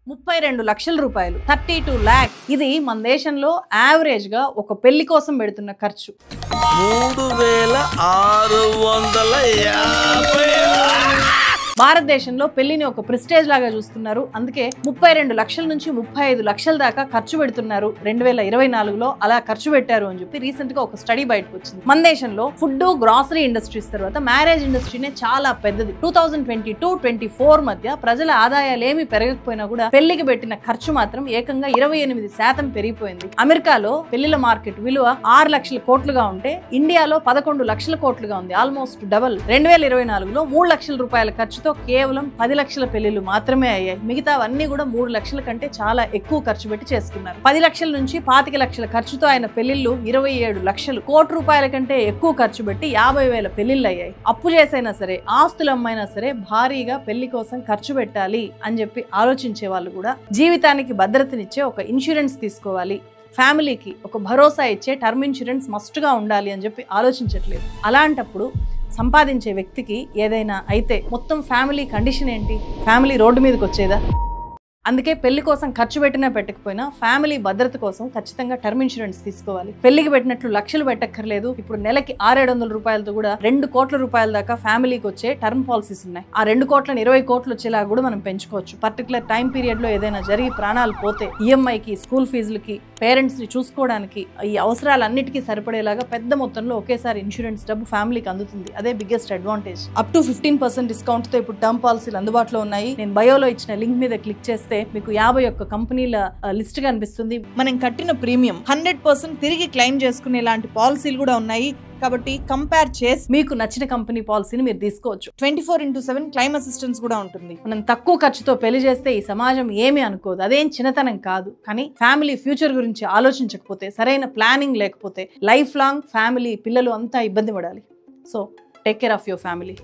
32 లక్షల రూపాయలు, 32 lakhs. ఇది మన దేశంలో యావరేజ్ గా ఒక పెళ్లి కోసం పెడుతున్న ఖర్చు. 3650. భారతదేశంలో పెళ్లిని ఒక ప్రెస్టేజ్ లాగా చూస్తున్నారు. అందుకే 32 లక్షల నుంచి 35 లక్షల దాకా ఖర్చు పెడుతున్నారు 2024లో. అలా ఖర్చు పెట్టారు అని చెప్పి రీసెంట్ గా ఒక స్టడీ బయటకు వచ్చింది. మన దేశంలో ఫుడ్, గ్రాసరీ ఇండస్ట్రీస్ తర్వాత మ్యారేజ్ ఇండస్ట్రీనే చాలా పెద్దది. 2022-24 మధ్య ప్రజల ఆదాయాలు ఏమి పెరగకపోయినా కూడా పెళ్లికి పెట్టిన ఖర్చు మాత్రం ఏకంగా 28% పెరిగిపోయింది. అమెరికాలో పెళ్లిల మార్కెట్ విలువ 6 లక్షల కోట్లుగా ఉంటే ఇండియాలో 11 లక్షల కోట్లుగా ఉంది. Almost double. 2024లో 3 లక్షల రూపాయల ఖర్చుతో కేవలం 10 లక్షల పెళ్లిళ్లు మాత్రమే అయ్యాయి. మిగతావన్నీ కూడా 3 లక్షల కంటే చాలా ఎక్కువ ఖర్చు పెట్టి చేసుకున్నారు. 10 లక్షల నుంచి 25 లక్షల ఖర్చుతో ఆయన పెళ్లిళ్లు 27 లక్షలు. కోటి రూపాయల కంటే ఎక్కువ ఖర్చు పెట్టి 50,000 పెళ్లిళ్లు అయ్యాయి. అప్పు చేసైనా సరే, ఆస్తులు అమ్మైనా సరే భారీగా పెళ్లి కోసం ఖర్చు పెట్టాలి అని చెప్పి ఆలోచించే వాళ్ళు కూడా జీవితానికి భద్రతనిచ్చే ఒక ఇన్సూరెన్స్ తీసుకోవాలి, ఫ్యామిలీకి ఒక భరోసా ఇచ్చే టర్మ్ ఇన్సూరెన్స్ మస్ట్గా ఉండాలి అని చెప్పి ఆలోచించట్లేదు. అలాంటప్పుడు సంపాదించే వ్యక్తికి ఏదైనా అయితే మొత్తం ఫ్యామిలీ కండిషన్ ఏంటి? ఫ్యామిలీ రోడ్డు మీదకి వచ్చేదా? అందుకే పెళ్లి కోసం ఖర్చు పెట్టినా పెట్టకపోయినా ఫ్యామిలీ భద్రత కోసం ఖచ్చితంగా టర్మ్ ఇన్సూరెన్స్ తీసుకోవాలి. పెళ్లికి పెట్టినట్లు లక్షలు పెట్టక్కర్లేదు. ఇప్పుడు నెలకి 600-700 రూపాయలతో కూడా 2 కోట్ల రూపాయల దాకా ఫ్యామిలీకి వచ్చే టర్మ్ పాలసీస్ ఉన్నాయి. ఆ 2 కోట్లను 20 కోట్లు వచ్చేలా కూడా మనం పెంచుకోవచ్చు. పర్టికులర్ టైం పీరియడ్ లో ఏదైనా జరిగి ప్రాణాలు పోతే ఈఎంఐకి, స్కూల్ ఫీజులకి, పేరెంట్స్ ని చూసుకోవడానికి, ఈ అవసరాలన్నిటికీ సరిపడేలాగా పెద్ద మొత్తంలో ఒకేసారి ఇన్సూరెన్స్ డబ్బు ఫ్యామిలీకి అందుతుంది. అదే biggest advantage. Up to 15% discount తో ఇప్పుడు టర్మ్ పాలసీలు అందుబాటులో ఉన్నాయి. నేను బయోలో ఇచ్చిన లింక్ మీద క్లిక్ చేస్తే మీకు 51 కంపెనీల లిస్ట్ కనిపిస్తుంది. మనం కట్టిన ప్రీమియం 100% తిరిగి క్లెయిమ్ చేసుకునే లాంటి పాలసీలు కూడా ఉన్నాయి. కాబట్టి కంపేర్ చేసి మీకు నచ్చిన కంపెనీ పాలసీని మీరు తీసుకోవచ్చు. 24/7 క్లైమ్ అసిస్టెన్స్ కూడా ఉంటుంది. మనం తక్కువ ఖర్చుతో పెళ్లి చేస్తే ఈ సమాజం ఏమీ అనుకోదు. అదేం చిన్నతనం కాదు. కానీ ఫ్యామిలీ ఫ్యూచర్ గురించి ఆలోచించకపోతే, సరైన ప్లానింగ్ లేకపోతే లైఫ్ లాంగ్ ఫ్యామిలీ, పిల్లలు అంతా ఇబ్బంది పడాలి. So take care of your family.